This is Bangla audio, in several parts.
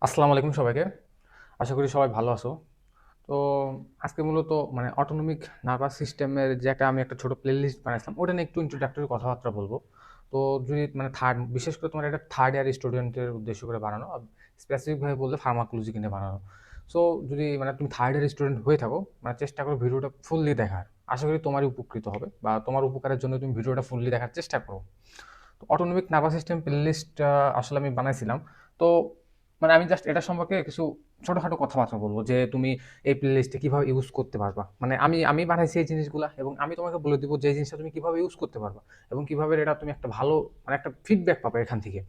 আসসালামু আলাইকুম সবাইকে। আশা করি সবাই ভালো আছো। তো আজকে মূলত অটোনমিক নার্ভাস সিস্টেমের যে আমি একটা ছোট প্লেলিস্ট বানাইছিলাম, ওটা নিয়ে একটু ইন্ট্রোডাক্টরি কথাবার্তা বলবো। তো যদি বিশেষ করে তোমার এটা থার্ড ইয়ার স্টুডেন্টের উদ্দেশ্য করে বানানো, স্পেসিফিকভাবে বললে ফার্মাকোলজি নিয়ে বানানো। সো যদি তুমি থার্ড ইয়ার স্টুডেন্ট হয়ে থাকো, চেষ্টা করো ভিডিওটা ফুললি দেখার। আশা করি তোমারই উপকৃত হবে বা তোমার উপকারের জন্য তুমি ভিডিওটা ফুললি দেখার চেষ্টা করো। তো অটোনমিক নার্ভাস সিস্টেম প্লেলিস্ট আসলে আমি বানাইছিলাম। তো আমি জাস্ট এটা সম্পর্কে কিছু ছোটোখাটো কথাবার্তা বলবো যে তুমি এই প্লেলিস্টে কীভাবে ইউজ করতে পারবা। আমি বানাইছি এই জিনিসগুলা, এবং আমি তোমাকে বলে দিব যে এই জিনিসটা তুমি কীভাবে ইউজ করতে পারবা এবং কীভাবে এটা তুমি একটা ভালো একটা ফিডব্যাক পাবে এখান থেকে।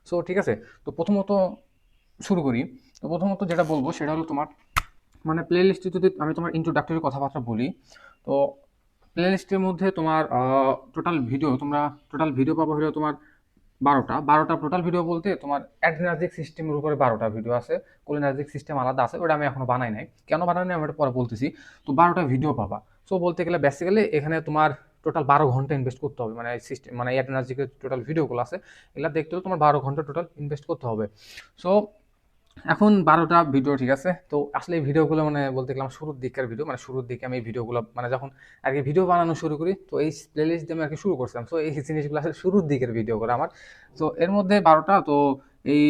সো ঠিক আছে। তো প্রথমত শুরু করি। তো প্রথমত যেটা বলবো সেটা হলো তোমার প্লেলিস্টে যদি আমি তোমার ইন্ট্রোডাক্টরি কথাবার্তা বলি, তো প্লেলিস্টের মধ্যে তোমার টোটাল ভিডিও পাবো হলো তোমার 12টা টোটাল ভিডিও বলতে তোমার অ্যাড্রিনার্জিক সিস্টেমের উপরে 12টা ভিডিও আছে। কোলিনার্জিক সিস্টেম আলাদা আছে, ওটা আমি এখনো বানাই নাই। কেন বানাই নাই আমি এটা পরে বলতেছি। তো 12টা ভিডিও পাবা। সো বলতে গেলে বেসিক্যালি এখানে তোমার টোটাল 12 ঘন্টা ইনভেস্ট করতে হবে। অ্যাড্রিনার্জিকের টোটাল ভিডিওগুলো আছে, এগুলো দেখতে হলে তোমার 12 ঘন্টা টোটাল ইনভেস্ট করতে হবে। সো এখন 12টা ভিডিও, ঠিক আছে। তো আসলে এই ভিডিওগুলো বলতে গেলাম শুরুর দিকের ভিডিও, শুরুর দিকে আমি এই ভিডিওগুলো যখন আর কি ভিডিও বানানো শুরু করি, তো এই প্লেলিস্ট দিয়ে আমি আর কি শুরু করছিলাম। সো এই জিনিসগুলো আসলে শুরুর দিকের ভিডিওগুলো আমার। তো এর মধ্যে 12টা, তো এই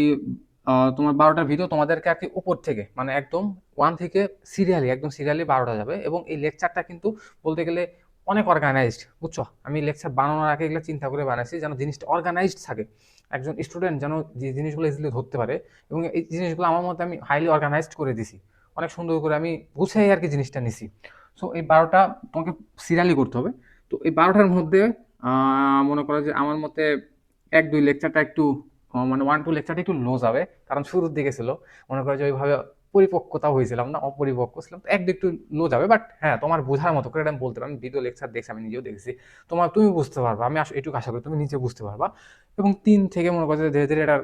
তোমার 12টা ভিডিও তোমাদেরকে আর কি উপর থেকে একদম ওয়ান থেকে একদম সিরিয়ালি 12টা যাবে। এবং এই লেকচারটা কিন্তু বলতে গেলে অনেক অর্গানাইজড, বুঝছো। আমি লেকচার বানানোর আগে এগুলো চিন্তা করে বানাইছি যেন জিনিসটা অর্গানাইজড থাকে, একজন স্টুডেন্ট যেন যে জিনিসগুলো ইজিলি ধরতে পারে। এবং এই জিনিসগুলো আমার মতে আমি হাইলি অর্গানাইজড করে দিছি, অনেক সুন্দর করে আমি গুছাই আর কি জিনিসটা নিছি। সো এই 12টা তোমাকে সিরিয়ালি করতে হবে। তো এই 12টার মধ্যে মনে করো যে আমার মতে 1-2 লেকচারটা একটু 1-2 লেকচারটা একটু লো যাবে, কারণ শুরুর দিকে ছিল। মনে করো যে ওইভাবে পরিপক্কতা হয়েছিলাম না, অপরিপক্ক ছিলাম, তো একটু লো যাবে। বাট হ্যাঁ, তোমার বোঝার মতো করে আমি বলতে পারি, আমি ভিডিও লেকচার দেখছি, আমি নিজেও দেখছি। তুমি বুঝতে পারবা, আমি এটুকু আশা করি তুমি নিজে বুঝতে পারবা। এবং 3 থেকে মনে করো যে ধীরে ধীরে এটা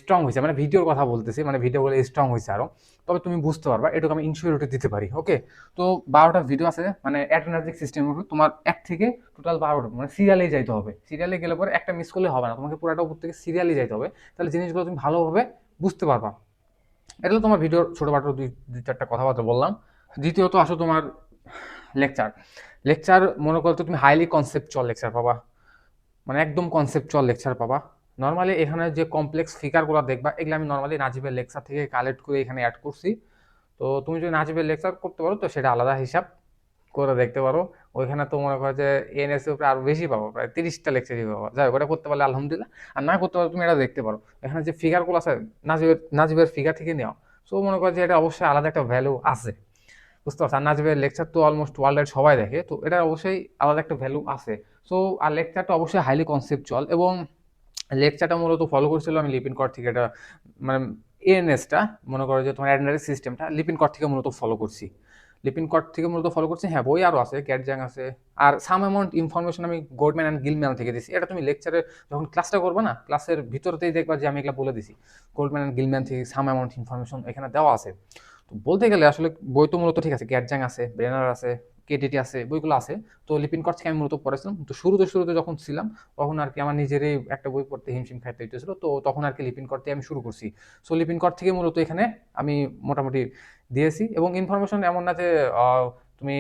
স্ট্রং হয়েছে, ভিডিওর কথা বলতেছি, ভিডিওগুলো স্ট্রং হয়েছে আরো। তবে তুমি বুঝতে পারবা, এটুকু আমি ইনসিওরিটি দিতে পারি। ওকে। তো 12টা ভিডিও আছে অ্যাড্রিনার্জিক সিস্টেমের উপর, তোমার এক থেকে টোটাল 12টা সিরিয়ালে যাইতে হবে। সিরিয়ালে গেলে পরে একটা মিস করলে হবে না, তোমাকে পুরাটা উপর থেকে সিরিয়ালে যাইতে হবে। তাহলে জিনিসগুলো তুমি ভালোভাবে বুঝতে পারবা। এটা হলো তোমার ভিডিওর ছোটখাটো দুই চারটা কথাবার্তা বললাম। দ্বিতীয়ত আসো তোমার লেকচার। লেকচার মনে করো তো তুমি হাইলি কনসেপচুয়াল লেকচার পাবা, একদম কনসেপচুয়াল লেকচার পাবা। নর্মালি এখানে যে কমপ্লেক্স ফিগারগুলো দেখবা, এগুলো আমি নর্মালি নাজিবের লেকচার থেকে কালেক্ট করে এখানে অ্যাড করছি। তো তুমি যদি নাজিবের লেকচার করতে পারো তো সেটা আলাদা হিসাব করে দেখতে পারো। ওইখানে তো মনে করো যে এনএস উপরে আরো বেশি পাবো, প্রায় 30টা লেকচারই পাবো। যাই হোক, ওটা করতে পারলে আলহামদুলিল্লাহ। আর না করতে পারলে তুমি এটা দেখতে পারো। এখানে যে ফিগারগুলো আছে নাজিবের ফিগার থেকে নেওয়া। সো মনে করো যে এটা অবশ্যই আলাদা একটা ভ্যালু আছে, বুঝতে পারছো। আর নাজিবের লেকচার তো অলমোস্ট ওয়ার্ল্ড সবাই দেখে, তো এটা অবশ্যই আলাদা একটা ভ্যালু আছে। সো আর লেকচারটা অবশ্যই হাইলি কনসেপচুয়াল, এবং লেকচারটা মূলত ফলো করছিল আমি লিপিন কর থেকে। এটা মানে এএনএসটা মনে করো যে তোমার অ্যাডমিনারি সিস্টেমটা লিপিন কর থেকে মূলত ফলো করছি। হ্যাঁ, বই আরও আছে, ক্যাটজাং আছে। আর সাম অ্যামাউন্ট ইনফরমেশন আমি গোল্ডম্যান অ্যান্ড গিলম্যান থেকে দিছি। এটা তুমি লেকচারে যখন ক্লাসটা করবে না, ক্লাসের ভিতরতেই দেখবা যে আমি এগুলো বলে দিছি। গোল্ডম্যান অ্যান্ড গিলম্যান থেকে সাম অ্যামাউন্ট ইনফরমেশন এখানে দেওয়া আছে। তো বলতে গেলে আসলে বই তো মূলত ঠিক আছে, ক্যাটজাং আছে, ব্রেনার আছে, কেটিটি আছে, বইগুলো আছে। তো লিপিন কর থেকে আমি মূলত পড়েছিলাম। তো শুরুতে যখন ছিলাম, তখন আর কি আমার নিজেরই একটা বই পড়তে হিমশিম খাইতে হইতেছিল। তো তখন আর কি লিপিন কর থেকে আমি শুরু করছি। সো লিপিন কর থেকে মূলত এখানে আমি মোটামুটি দিয়েছি। এবং ইনফরমেশন এমন না যে তুমি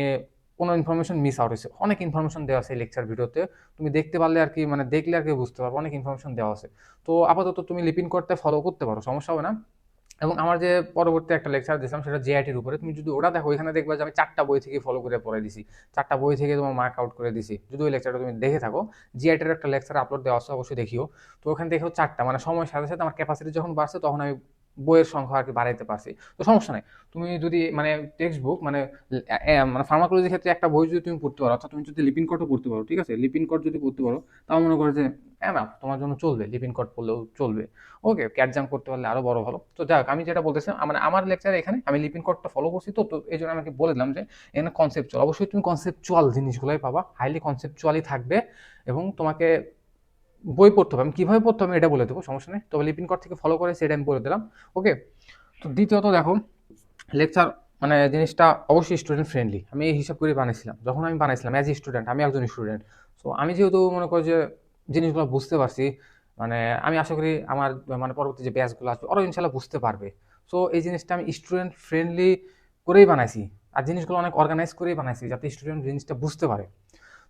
কোনো ইনফরমেশন মিস আউট হয়েছে, অনেক ইনফরমেশন দেওয়া আছে লেকচার ভিডিওতে। তুমি দেখতে পারলে আর কি দেখলে আর কি বুঝতে পারবে, অনেক ইনফরমেশন দেওয়া আছে। তো আপাতত তুমি লিপিন করতে ফলো করতে পারো, সমস্যা হবে না। এবং আমার যে পরবর্তী একটা লেকচার দিয়েছিলাম সেটা জেআইটির উপরে, তুমি যদি ওটা দেখো, এখানে দেখবা যে আমি 4টা বই থেকে ফলো করে পড়াই দিছি। 4টা বই থেকে তোমার মার্ক আউট করে দিছি। যদি ওই লেকচারটা তুমি দেখে থাকো, জিআইটির একটা লেকচার আপলোড দেওয়া আছে, অবশ্যই দেখিও। তো ওখানে দেখো 4টা, সময়ের সাথে সাথে আমার ক্যাপাসিটি যখন বাড়ছে তখন আমি বইয়ের সংখ্যা আর কি বাড়াইতে পারছি। তো সমস্যা নাই। তুমি যদি টেক্সট বুক ফার্মাকোলজির ক্ষেত্রে একটা বই যদি তুমি পড়তে পারো, অর্থাৎ তুমি যদি লিপিন কটও পড়তে পারো, ঠিক আছে, লিপিন কট যদি পড়তে পারো, তাও মনে করো যে না তোমার জন্য চলবে, লিপিন কট পড়লেও চলবে। ওকে, ক্যাটজাম করতে পারলে আরো বড় ভালো। তো যাক, আমি যেটা বলতেছিলাম, আমার লেকচারে এখানে আমি লিপিন কোডটা ফলো করছি। তো তো এই জন্য আমাকে বলে দিলাম যে এখানে কনসেপচুয়াল, অবশ্যই তুমি কনসেপচুয়াল জিনিসগুলোই পাবা, হাইলি কনসেপচুয়ালি থাকবে। এবং তোমাকে বই পড়তে হবে, আমি কিভাবে পড়তে হবে এটা বলে দেবো, সমস্যা নেই। তবে লিপিন কোড থেকে ফলো করে সেটা আমি বলে দিলাম। ওকে। তো দ্বিতীয়ত দেখো, লেকচার জিনিসটা অবশ্যই স্টুডেন্ট ফ্রেন্ডলি, আমি এই হিসাব করে বানিয়েছিলাম। যখন আমি বানাইছিলাম অ্যাজ এ স্টুডেন্ট, আমি একজন স্টুডেন্ট। সো আমি যেহেতু মনে করি যে জিনিসগুলো বুঝতে পারছি, মানে আমি আশা করি আমার মানে পরবর্তী যে ব্যাচগুলো আসবে ওরাও ইনশাল্লাহ বুঝতে পারবে। সো এই জিনিসটা আমি স্টুডেন্ট ফ্রেন্ডলি করেই বানাইছি, আর জিনিসগুলো অনেক অর্গানাইজ করেই বানাইছি যাতে স্টুডেন্ট জিনিসটা বুঝতে পারে।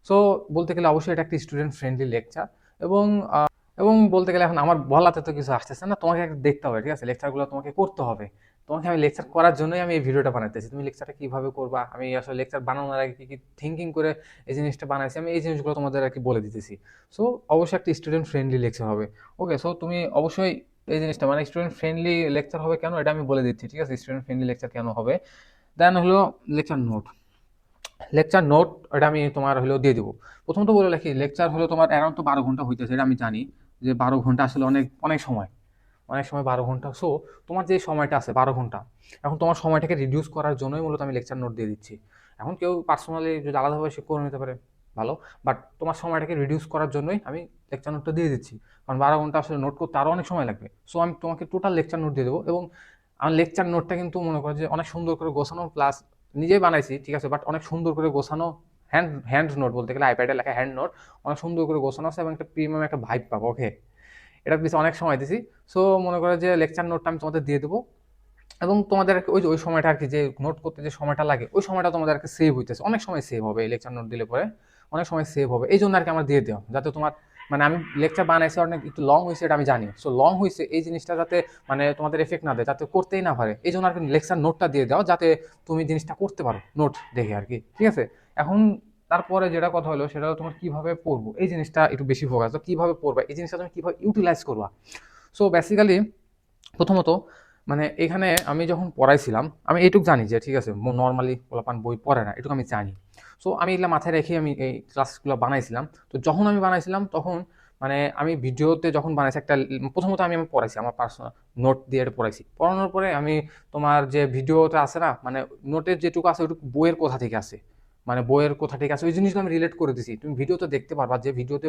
সো বলতে গেলে অবশ্যই এটা একটা স্টুডেন্ট ফ্রেন্ডলি লেকচার। এবং এবং বলতে গেলে এখন আমার বলাতে তো কিছু আসতেছে না, তোমাকে একটা দেখতে হবে, ঠিক আছে, লেকচারগুলো তোমাকে করতে হবে। তোমাকে আমি লেকচার করার জন্যই আমি এই ভিডিওটা বানাইতেছি, তুমি লেকচারটা কিভাবে করবা, আমি আসলে লেকচার বানানোর আগে কি কি থিঙ্কিং করে এই জিনিসটা বানাইছি, আমি এই জিনিসগুলো তোমাদের আর কি বলে দিতেছি। সো অবশ্যই একটা স্টুডেন্ট ফ্রেন্ডলি লেকচার হবে। ওকে, সো তুমি অবশ্যই এই জিনিসটা মানে স্টুডেন্ট ফ্রেন্ডলি লেকচার হবে কেন এটা আমি বলে দিচ্ছি, ঠিক আছে, স্টুডেন্ট ফ্রেন্ডলি লেকচার কেন হবে। দেন হলো লেকচার নোট। লেকচার নোট এটা আমি তোমার হলেও দিয়ে দিব। প্রথমত বলে রাখি, লেকচার হলো তোমার অ্যারাউন্ড তো 12 ঘন্টা হইতেছে, এটা আমি জানি যে 12 ঘন্টা আসলে অনেক অনেক সময়, অনেক সময় 12 ঘন্টা। সো তোমার যে সময়টা আছে 12 ঘন্টা, এখন তোমার সময়টাকে রিডিউস করার জন্যই মূলত আমি লেকচার নোট দিয়ে দিচ্ছি। এখন কেউ পার্সোনালি যদি আলাদাভাবে সে করে নিতে পারে, ভালো, বাট তোমার সময়টাকে রিডিউস করার জন্যই আমি লেকচার নোটটা দিয়ে দিচ্ছি। কারণ 12 ঘন্টা আসলে নোট করতে আরও অনেক সময় লাগবে। সো আমি তোমাকে টোটাল লেকচার নোট দিয়ে দেবো। এবং আমার লেকচার নোটটা কিন্তু মনে করো যে অনেক সুন্দর করে গোছানো, প্লাস নিজেই বানাইছি, ঠিক আছে, বাট অনেক সুন্দর করে গোছানো। হ্যান্ড হ্যান্ড নোট বলতে গেলে আইপ্যাডে লেখা হ্যান্ড নোট, অনেক সুন্দর করে গোছানো আছে এবং একটা প্রিমিয়াম একটা ভাইব পাবো। ওকে, এটার পিছনে অনেক সময় দিছি। সো মনে করো যে লেকচার নোটটা আমি তোমাদের দিয়ে দেবো, এবং তোমাদের আর কি ওই যে ওই সময়টা আর কি যে নোট করতে যে সময়টা লাগে ওই সময়টা তোমাদের আর কি সেভ হইতেছে, অনেক সময় সেভ হবে এই লেকচার নোট দিলে পরে, অনেক সময় সেভ হবে। এই জন্য আর কি আমার দিয়ে দেওয়া, যাতে তোমার মানে আমি লেকচার বানাইছি অনেক একটু লং হয়েছে এটা আমি জানি। সো লং হয়েছে এই জিনিসটা যাতে মানে তোমাদের এফেক্ট না দেয়, যাতে করতেই না পারে, এই জন্য আর কি লেকচার নোটটা দিয়ে দাও যাতে তুমি জিনিসটা করতে পারো নোট দেখে আর কি, ঠিক আছে। এখন তারপরে যেটা কথা হলো সেটা হলো তোমার কিভাবে পড়বো, এই জিনিসটা একটু বেশি ফোকাস, তো কিভাবে পড়বা এই জিনিসটা তুমি কিভাবে ইউটিলাইজ করবা। সো বেসিক্যালি প্রথমত মানে এখানে আমি যখন পড়াইছিলাম আমি এইটুকু জানি যে ঠিক আছে নর্মালি পোলাপান বই পড়ে না, এটুকু আমি জানি। সো আমি এগুলো মাথায় রেখে আমি এই ক্লাসগুলো বানাইছিলাম। তো যখন আমি বানাইছিলাম তখন মানে আমি ভিডিওতে যখন বানাইছি একটা, প্রথমত আমি পড়াইছি আমার পার্সোনাল নোট দিয়ে এটা পড়াইছি, পড়ানোর পরে আমি তোমার যে ভিডিওটা আছে না মানে নোটের যেটুকু আছে ওইটুকু বইয়ের কোথা থেকে আছে, মানে বইয়ের কোথা ঠিক আছে ওই জিনিসগুলো আমি রিলেট করে দিছি। তুমি ভিডিওতে দেখতে পারবা যে ভিডিওতে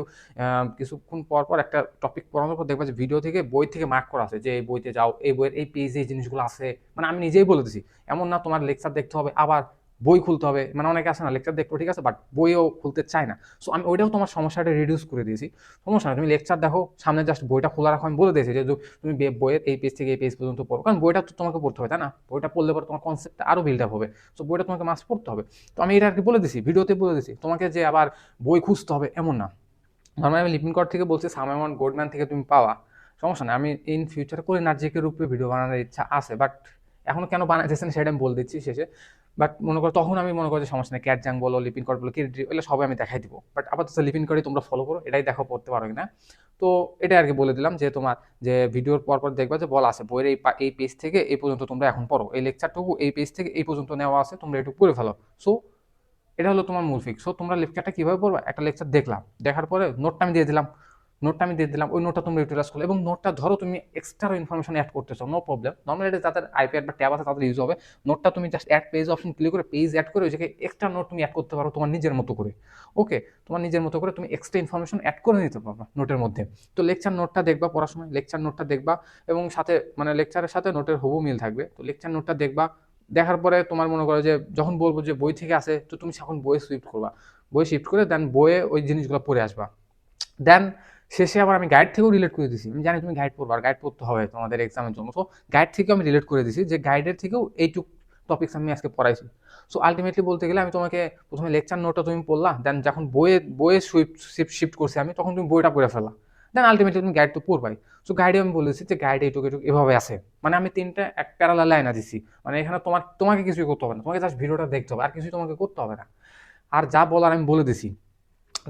কিছুক্ষণ পর পর একটা টপিক পড়ানোর পর দেখবা যে ভিডিও থেকে বই থেকে মার্ক করা আছে যে এই বইতে যাও এই বইয়ের এই পেজে এই জিনিসগুলো আছে, মানে আমি নিজেই বলে দিছি। এমন না তোমার লেকচার দেখতে হবে আবার বই খুলতে হবে, মানে অনেকে আছে না লেকচার দেখবো ঠিক আছে বাট বইও খুলতে চায় না। সো আমি ওইটাও তোমার সমস্যাটা রিডিউস করে দিয়েছি। সমস্যা না, তুমি লেকচার দেখো সামনে জাস্ট বইটা খোলা রাখো, আমি বলে দিয়েছি যে তুমি বইয়ের এই পেজ থেকে এই পেজ পর্যন্ত পড়ো, কারণ বইটা তো তোমাকে পড়তে হবে তাই না, বইটা পড়লে পরে তোমার কনসেপ্টটা আরও বিল্ড আপ হবে। সো বইটা তোমাকে মাস্ট পড়তে হবে। তো আমি এটা আর কি বলে দিছি, ভিডিওতে বলে দিছি তোমাকে যে আবার বই খুঁজতে হবে এমন না। নর্মালি আমি লিপিন কর থেকে বলছি, সাম অ্যামাউন্ট গোল্ডম্যান থেকে তুমি পাওয়া, সমস্যা নেই। আমি ইন ফিউচার করে নার্জিকের উপরে ভিডিও বানানোর ইচ্ছা আছে, বাট এখনো কেন বানাইতেছেন সেটা আমি বলে দিচ্ছি শেষে। বাট মনে করো তখন আমি মনে করি যে সমস্যা নেই, ক্যাট জাং বলো লিপিন কর বলো কি এগুলো সবাই আমি দেখাই দিব, বাট আপাতত লিপিন করেই তোমরা ফলো করো, এটাই দেখো পড়তে পারো কিনা। তো এটা আর কি বলে দিলাম যে তোমার যে ভিডিওর পর পর দেখবা যে বলা আছে বইয়ের এই পেজ থেকে এই পর্যন্ত তোমরা এখন পড়ো, এই লেকচারটুকু এই পেজ থেকে এই পর্যন্ত নেওয়া আছে, তোমরা একটু পড়ে ফেলো। সো এটা হলো তোমার মূল ফিক্স। সো তোমরা লেকচারটা কীভাবে পড়বা, একটা লেকচার দেখলাম, দেখার পরে নোটটা আমি দিয়ে দিলাম, ওই নোটটা তোমরা ইউটিলাইজ করো, এবং নোটটা ধরো তুমি এক্সট্রা ইনফরমেশন অ্যাড করতেছো, নো প্রবলেম, নর্মালি এটা যাদের আইপ্যাড বা ট্যাব আছে তাদের ইউজ হবে। নোটটা তুমি just add page option click করে পেজ অ্যাড করে ওই জায়গায় এক্সট্রা নোট তুমি অ্যাড করতে পারো তোমার নিজের মতো করে। ওকে, তোমার নিজের মতো করে তুমি এক্সট্রা ইনফরমেশন অ্যাড করে নিতে পারবা নোটের মধ্যে। তো লেকচার নোটটা দেখবা পড়ার সময়, লেকচার নোটটা দেখবা এবং সাথে মানে লেকচারের সাথে নোটের হুবহু মিল থাকবে। তো লেকচার নোটটা দেখবা, দেখার পরে তোমার মনে করো যে যখন বলবো যে বই থেকে আসে তো তুমি এখন বইয়ে শিফট করবা, বই শিফট করে দেন বইয়ে ওই জিনিসগুলো পড়ে আসবা। দেন শেষে আবার আমি গাইড থেকেও রিলেট করে দিছি, আমি জানি তুমি গাইড পড়বা আর গাইড পড়তে হবে তোমাদের এক্সামের জন্য। তো গাইড থেকেও আমি রিলেট করে দিছি যে গাইডের থেকেও এইটুক টপিক্স আমি আজকে পড়াইছি। সো আলটিমেটলি বলতে গেলে আমি তোমাকে প্রথমে লেকচার নোটটা তুমি পড়লা, দেন যখন বইয়ে শিফট করছি আমি তখন তুমি বইটা পড়ে ফেলা, দেন আলটিমেটলি তুমি গাইড তো পড়বাই। সো গাইডে আমি বলেছি যে গাইডে এইটুকু এইটুকু এভাবে আছে, মানে আমি তিনটা এক প্যারালাল লাইন দিছি। মানে এখানে তোমাকে কিছুই করতে হবে না, তোমাকে জাস্ট ভিডিওটা দেখতে হবে আর কিছুই তোমাকে করতে হবে না। আর যা বলার আমি বলে দিছি।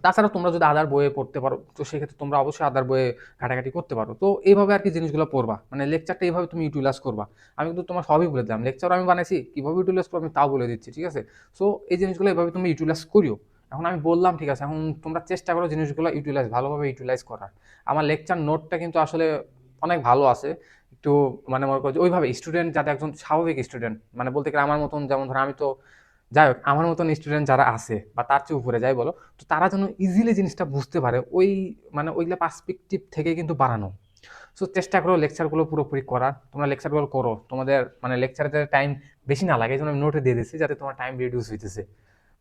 তাছাড়া তোমরা যদি আদার বইয়ে পড়তে পারো তো সেক্ষেত্রে তোমরা অবশ্যই আদার বইয়ে ঘাটাঘাটি করতে পারো। তো এইভাবে আর কি জিনিসগুলো পড়বা, মানে লেকচারটা এইভাবে তুমি ইউটিলাইজ করবা। আমি কিন্তু তোমার সবই বলে দিলাম, লেকচার আমি বানাইছি কীভাবে ইউটিলাইজ করবো আমি তাও বলে দিচ্ছি, ঠিক আছে। সো এই জিনিসগুলো এইভাবে তুমি ইউটিলাইজ করিও। এখন আমি বললাম ঠিক আছে, এখন তোমরা চেষ্টা করো জিনিসগুলো ভালোভাবে ইউটিলাইজ করার। আমার লেকচার নোটটা কিন্তু আসলে অনেক ভালো আছে, একটু মানে মনে করো যে ওইভাবে স্টুডেন্ট যাতে একজন স্বাভাবিক স্টুডেন্ট, মানে বলতে গেলে আমার মতন, যেমন ধরো আমি তো যাই হোক আমার মতন স্টুডেন্ট যারা আছে বা তার চেয়ে উপরে যাই বলো, তো তারা যেন ইজিলি জিনিসটা বুঝতে পারে ওই মানে ওইগুলা পার্সপেক্টিভ থেকে কিন্তু বাড়ানো। সো চেষ্টা করো লেকচারগুলো পুরোপুরি করার, তোমরা লেকচারগুলো করো, তোমাদের মানে লেকচারে টাইম বেশি না লাগে এই জন্য আমি নোটে দিয়ে দিচ্ছি যাতে তোমার টাইম রিডিউস হইতেছে।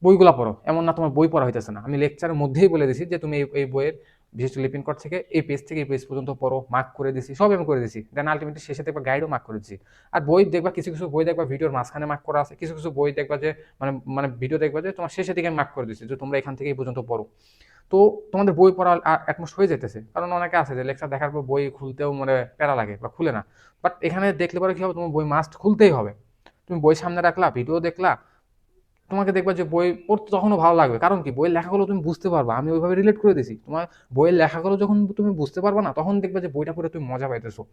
বইগুলো পড়ো, এমন না তোমার বই পড়া হইতেছে না, আমি লেকচারের মধ্যেই বলে দিছি যে তুমি এই বইয়ের বিশেষ লিপিন কোড থেকে এই পেজ পর্যন্ত পড়ো, মার্ক করে দিছি, সব আমি করে দিছি। দেন আলটিমেটলি শেষে দেখবা গাইডও মার্ক করে দিছি। আর বই দেখবা, কিছু কিছু বই দেখবা ভিডিওর মাঝখানে মার্ক করা আছে, কিছু কিছু বই দেখবা যে মানে মানে ভিডিও দেখবা যে তোমার শেষের দিকে মার্ক করে দিচ্ছে যে তোমরা এখান থেকে এই পর্যন্ত পড়ো। তো তোমাদের বই পড়া অ্যাটমোস্ট হয়ে যেতেছে, কারণ অনেকে আছে যে লেকচার দেখার পর বই খুলতেও মানে প্যারা লাগে বা খুলে না। বাট এখানে দেখলে পরে কি হবে, তোমার বই মাস্ট খুলতেই হবে। তুমি বই সামনে রাখলা, ভিডিও দেখলা, তোমাকে দেখবা যে বই পড়তে তখনও ভালো লাগবে। কারণ কি, বইয়ের লেখাগুলো তুমি বুঝতে পারবা, আমি ওইভাবে রিলেট করে দিছি। তোমার বইয়ের লেখাগুলো যখন তুমি বুঝতে পারবা না, তখন দেখবে যে বইটা পড়ে তুমি মজা পাইতেছো।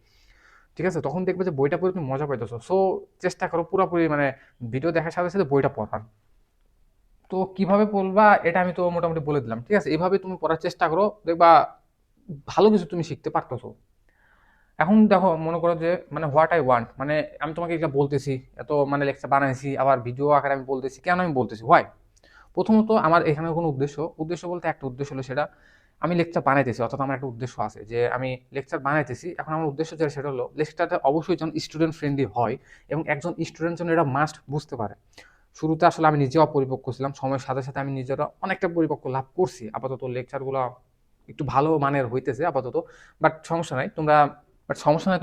ঠিক আছে, তখন দেখবে যে বইটা পড়ে তুমি মজা পাইতেছো। সো চেষ্টা করো পুরোপুরি মানে ভিডিও দেখার সাথে সাথে বইটা পড়ার। তো কিভাবে পড়বা এটা আমি তো মোটামুটি বলে দিলাম। ঠিক আছে, এইভাবে তুমি পড়ার চেষ্টা করো, দেখবা ভালো কিছু তুমি শিখতে পারতেছো। এখন দেখো, মনে করো যে মানে হোয়াট আই ওয়ান্ট, মানে আমি তোমাকে এটা বলতেছি, এত মানে লেকচার বানাইছি, আবার ভিডিও আকারে আমি বলতেছি, কেন আমি বলতেছি, হোয়াই? প্রথমত আমার এখানে কোনো উদ্দেশ্য বলতে একটা উদ্দেশ্য হলো সেটা, আমি লেকচার বানাইতেছি, অর্থাৎ আমার একটা উদ্দেশ্য আছে যে আমি লেকচার বানাইতেছি। এখন আমার উদ্দেশ্য যেটা সেটা হলো লেকচারটা অবশ্যই যেন স্টুডেন্ট ফ্রেন্ডলি হয়, এবং একজন স্টুডেন্ট যেন এটা মাস্ট বুঝতে পারে। শুরুতে আসলে আমি নিজেও অপরিপক্ক ছিলাম, সময়ের সাথে সাথে আমি নিজেরা অনেকটা পরিপক্ক লাভ করছি। আপাতত লেকচারগুলো একটু ভালো মানের হইতেছে আপাতত। বাট সমস্যা নাই,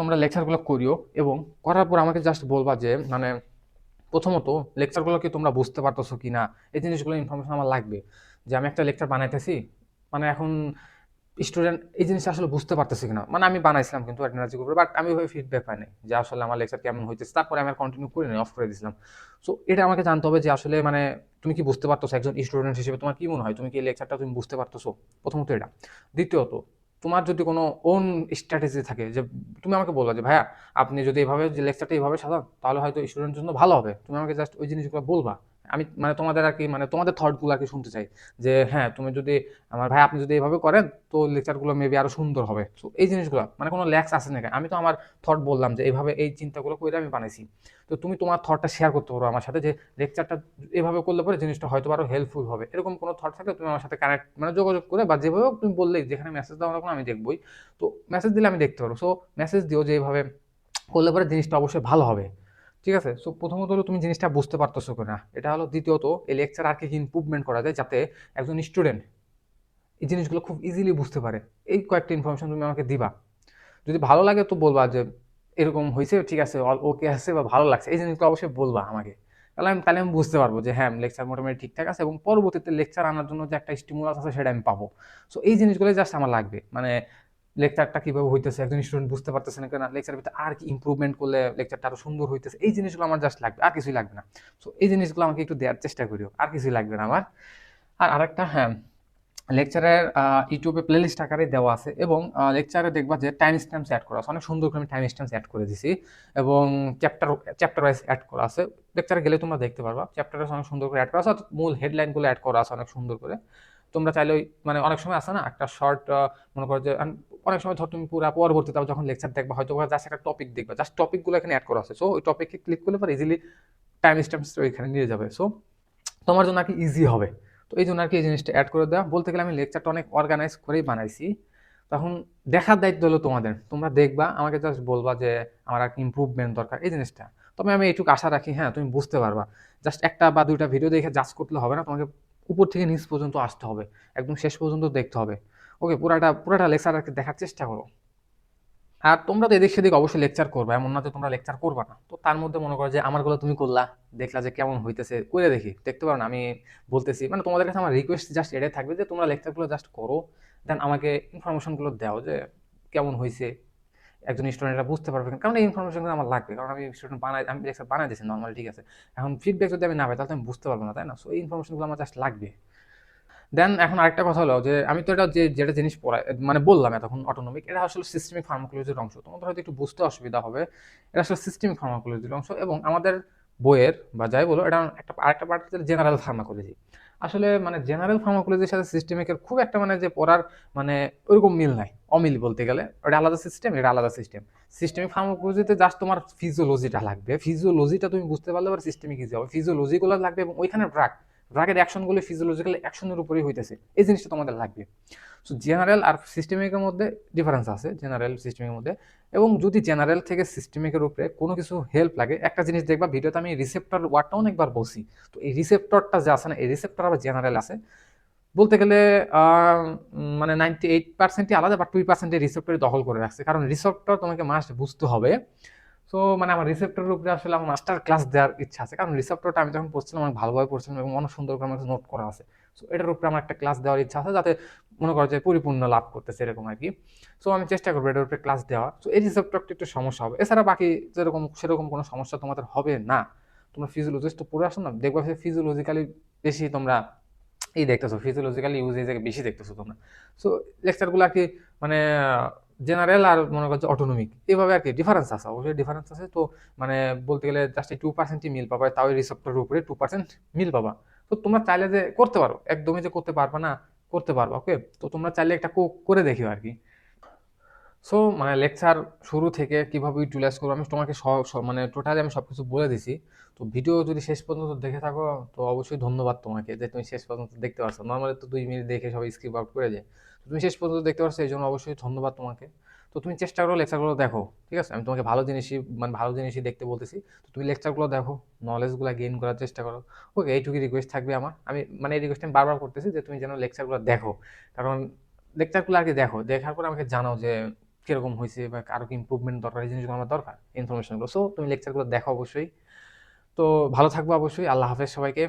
তোমরা লেকচারগুলো করিও, এবং করার পর আমাকে জাস্ট বলবা যে মানে প্রথমত লেকচারগুলো কি তোমরা বুঝতে পারতেছো কি না, এই জিনিসগুলো ইনফরমেশন আমার লাগবে। যে আমি একটা লেকচার বানাইতেছি, মানে এখন স্টুডেন্ট এই জিনিসটা আসলে বুঝতে পারতেছে কিনা, মানে আমি বানাইছিলাম কিন্তু এনার্জি গ্রুপে, বাট আমি ওইভাবে ফিডব্যাক পাই নাই যে আসলে আমার লেকচার কেমন হইতেছে। তারপরে আমি আর কন্টিনিউ করি নাই, অফ করে দিয়েছিলাম। সো এটা আমাকে জানতে হবে যে আসলে মানে তুমি কি বুঝতে পারতেছো, একজন স্টুডেন্ট হিসেবে তোমার কি মনে হয়, তুমি কি এই লেকচারটা তুমি বুঝতে পারতেছো? প্রথমত এটা। দ্বিতীয়ত, তোমার যদি কোনো ওন স্ট্র্যাটেজি থাকে, যে তুমি আমাকে বললো যে ভাইয়া আপনি যদি এইভাবে যে লেকচারটা এইভাবে সাজান তাহলে হয়তো স্টুডেন্টের জন্য ভালো হবে, তুমি আমাকে জাস্ট ওই জিনিসগুলো বলবা। আমি মানে তোমাদের আর কি মানে তোমাদের থটগুলো আর কি শুনতে চাই, যে হ্যাঁ তুমি যদি আমার ভাই আপনি যদি এইভাবে করেন তো লেকচারগুলো মেবি আরো সুন্দর হবে। তো এই জিনিসগুলো মানে কোনো ল্যাক্স আছে নাকি, আমি তো আমার থট বললাম যে এইভাবে এই চিন্তাগুলো করে আমি বানাইছি। তো তুমি তোমার থটটা শেয়ার করতে পারো আমার সাথে, যে লেকচারটা এভাবে করলে পরে জিনিসটা হয়তো আরো হেল্পফুল হবে। এরকম কোনো থট থাকলে তুমি আমার সাথে কানেক্ট মানে যোগাযোগ করে, বা যেভাবে হোক তুমি বললেই, যেখানে মেসেজ দেওয়া না আমি দেখবই। তো মেসেজ দিলে আমি দেখতে পারবো। সো মেসেজ দিও যে এইভাবে করলে পরে জিনিসটা অবশ্যই ভালো হবে। ঠিক আছে, সো প্রথমত হলো তুমি জিনিসটা বুঝতে পারতেছো কিনা, এটা হলো। দ্বিতীয়ত, এই লেকচার আর কি ইমপ্রুভমেন্ট করা যায় যাতে একজন স্টুডেন্ট এই জিনিসগুলো খুব ইজিলি বুঝতে পারে। এই কয়েকটা ইনফরমেশন তুমি আমাকে দিবা। যদি ভালো লাগে তো বলবা যে এরকম হয়েছে, ঠিক আছে, অল ওকে আছে বা ভালো লাগছে, এই জিনিসগুলো অবশ্যই বলবা আমাকে। তাহলে আমি বুঝতে পারবো যে হ্যাঁ লেকচার মোটামুটি ঠিকঠাক আছে, এবং পরবর্তীতে লেকচার আনার জন্য যে একটা স্টিমুলাস আছে সেটা আমি পাবো। সো এই জিনিসগুলো জাস্ট আমার লাগবে, মানে লেকচারটা কিভাবে হইতেছে, একজন স্টুডেন্ট বুঝতে পারতেছে না কেন, লেকচারের ভিতরে আর কি ইমপ্রুভমেন্ট করলে লেকচারটা আরো সুন্দর হইতেছে, এই জিনিসগুলো আমার জাস্ট লাগবে, আর কিছুই লাগবে না। সো এই জিনিসগুলো আমাকে একটু দেওয়ার চেষ্টা করিও, আর কিছুই লাগবে না আমার। আর আরেকটা, হ্যাঁ, লেকচারের ইউটিউবে প্লেলিস্ট আকারে দেওয়া আছে, এবং লেকচারে দেখবা যে টাইম স্ট্যাম্পস অ্যাড করা আছে, অনেক সুন্দর করে আমি টাইম স্ট্যাম্পস অ্যাড করে দিছি, এবং চ্যাপ্টার চ্যাপ্টার ওয়াইজ অ্যাড করা আছে। লেকচারে গেলে তোমরা দেখতে পারবা চ্যাপ্টার ওয়াইজ অনেক সুন্দর করে অ্যাড করা আছে, অর্থাৎ মূল হেডলাইনগুলো অ্যাড করা আছে অনেক সুন্দর করে। তোমরা চাইলে মানে অনেক সময় আছে না একটা শর্ট, মনে করো যে অনেক সময় ধর তুমি পুরো পরবর্তীতে যখন লেকচার দেখবা হয়তো জাস্ট একটা টপিক দেখবা, জাস্ট টপিকগুলো এখানে অ্যাড করা আছে। সো ওই টপিকে ক্লিক করলে পরে ইজিলি টাইম স্ট্যাম্পস ওইখানে নিয়ে যাবে। সো তোমার জন্য আর কি ইজি হবে। তো এই জন্য আর কি এই জিনিসটা অ্যাড করে দেওয়া। বলতে গেলে আমি লেকচারটা অনেক অর্গানাইজ করেই বানাইছি। তখন দেখার দায়িত্ব হলো তোমাদের, তোমরা দেখবা আমাকে জাস্ট বলবা যে আমার আর কি ইমপ্রুভমেন্ট দরকার এই জিনিসটা। তবে আমি এইটুকু আশা রাখি, হ্যাঁ তুমি বুঝতে পারবা। জাস্ট একটা বা দুইটা ভিডিও দেখে জাজ করলে হবে না, তোমাকে উপর থেকে নিচ পর্যন্ত আসতে হবে, একদম শেষ পর্যন্ত দেখতে হবে। ওকে, পুরাটা পুরাটা লেকচার আর কি দেখার চেষ্টা করো। আর তোমরা তো এদিক সেদিক অবশ্যই লেকচার করবে, এমন না যে তোমরা লেকচার করবা না। তো তার মধ্যে মনে করো যে আমারগুলো তুমি করলা, দেখলা যে কেমন হইতেছে, করে দেখি, দেখতে পারো না আমি বলতেছি, মানে তোমাদের কাছে আমার রিকোয়েস্ট জাস্ট এটাই থাকবে যে তোমরা লেকচারগুলো জাস্ট করো, দেন আমাকে ইনফরমেশনগুলো দাও যে কেমন হয়েছে, একজন স্টুডেন্টরা বুঝতে পারবে কিনা। কারণ এই ইনফরমেশনগুলো আমার লাগবে, কারণ আমি স্টুডেন্ট বানাই, আমি লেকচার বানাই দিয়েছি নর্মালি, ঠিক আছে। এখন ফিডব্যাক যদি আমি না পাই তাহলে তো আমি বুঝতে পারবো না, তাই না? সো এই ইনফরমেশনগুলো আমার জাস্ট লাগবে। দেন এখন আরেকটা কথা হলো যে আমি তো এটা যেটা জিনিস পড়াই মানে বললাম এতক্ষণ অটোনমিক, এটা আসলে সিস্টেমিক ফার্মাকোলজির অংশ। তোমাদের হয়তো একটু বুঝতে অসুবিধা হবে, এটা আসলে সিস্টেমিক ফার্মাকোলজির অংশ, এবং আমাদের বইয়ের বা যাই বলো এটা একটা আরেকটা পার্ট হচ্ছে জেনারেল ফার্মাকোলজি। আসলে মানে জেনারেল ফার্মাকোলজির সাথে সিস্টেমিকের খুব একটা মানে যে পড়ার মানে ওইরকম মিল নাই, অমিল বলতে গেলে। ওটা আলাদা সিস্টেম, এটা আলাদা সিস্টেম। সিস্টেমিক ফার্মাকোলজিতে জাস্ট তোমার ফিজিওলজিটা লাগবে, ফিজিওলজিটা তুমি বুঝতে পারলে এবার সিস্টেমিক ইজি হবে। ফিজিওলজিগুলো লাগবে, এবং ওইখানে ড্রাগের অ্যাকশনগুলো ফিজিওলজিক্যাল অ্যাকশনের উপরেই হইতেছে, এই জিনিসটা তোমাদের লাগবে। সো জেনারেল আর সিস্টেমিকের মধ্যে ডিফারেন্স আছে, জেনারেল সিস্টেমের মধ্যে। এবং যদি জেনারেল থেকে সিস্টেমিকের উপরে কোনো কিছু হেল্প লাগে, একটা জিনিস দেখবা ভিডিওতে আমি রিসেপ্টর ওয়ার্ডটা অনেকবার বলছি। তো এই রিসেপ্টরটা যে আছে না, এই রিসেপ্টর আবার জেনারেল আছে। বলতে গেলে মানে 98%ই আলাদা, বাট 2% রিসেপ্টরই দখল করে রাখছে। কারণ রিসেপ্টর তোমাকে মাস্ট বুঝতে হবে। সো মানে আমার রিসেপ্টরের উপরে আসলে আমার মাস্টার ক্লাস দেওয়ার ইচ্ছা আছে, কারণ রিসেপ্টরটা আমি যখন পড়ছিলাম অনেক ভালোভাবে পড়ছিলাম এবং অনেক সুন্দর করে আমার নোট করা আছে। সো এটার উপরে আমার একটা ক্লাস দেওয়ার ইচ্ছা আছে, যাতে মনে করো যে পরিপূর্ণ লাভ করতেছে এরকম আর কি। সো আমি চেষ্টা করবো এটার উপরে ক্লাস দেওয়ার। সো এই রিসেপ্টরটা একটু সমস্যা হবে, এছাড়া বাকি সেরকম কোনো সমস্যা তোমাদের হবে না। তোমরা ফিজিওলজিস্ট পড়ে আসো না, দেখবা ফিজিওলজিক্যালি বেশি তোমরা দেখতেছো, ফিজিওলজিক্যালি ইউজ এই জায়গায় বেশি দেখতেছো তোমরা। সো লেকচারগুলো আর কি মানে জেনারেল আর মনে করছে অটোনমিক, এভাবে আর কি ডিফারেন্স আছে, অবশ্যই ডিফারেন্স আছে। তো মানে বলতে গেলে জাস্ট 2%ই মিল পাবা, তাও রিসেপ্টরের উপরে 2% মিল পাবা। তো তোমরা চাইলে যে করতে পারো, একদমই যে করতে পারবা না, করতে পারবা। ওকে, তো তোমরা চাইলে একটা করে দেখিও আর কি। সো মানে লেকচার শুরু থেকে কিভাবে ইউটিলাইজ করবো আমি তোমাকে মানে টোটালি আমি সবকিছু বলে দিছি। তো ভিডিও যদি শেষ পর্যন্ত দেখে থাকো তো অবশ্যই ধন্যবাদ তোমাকে যে তুমি শেষ পর্যন্ত দেখতে পারছো। নর্মালি তো 2 মিনিট দেখে সবাই স্কিপ আউট করে যায়, তো তুমি শেষ পর্যন্ত দেখতে পারছো, এই জন্য অবশ্যই ধন্যবাদ তোমাকে। তো তুমি চেষ্টা করো লেকচারগুলো দেখো, ঠিক আছে? আমি তোমাকে ভালো জিনিসই দেখতে বলতেছি। তো তুমি লেকচারগুলো দেখো, নলেজগুলো গেইন করার চেষ্টা করো। ওকে, এইটুকুই রিকোয়েস্ট থাকবে আমার। আমি মানে এই রিকোয়েস্ট আমি বারবার করতেছি যে তুমি যেন লেকচারগুলো দেখো, কারণ লেকচারগুলো আগে দেখো, দেখার পর আমাকে জানাও যে কিরকম হয়েছে বা আরো কি ইম্প্রুভমেন্ট দরকার, এই জিনিসগুলো আমার দরকার, ইনফরমেশনগুলো। সো তুমি লেকচারগুলো দেখো অবশ্যই। তো ভালো থাকবো অবশ্যই। আল্লাহ হাফেজ সবাইকে।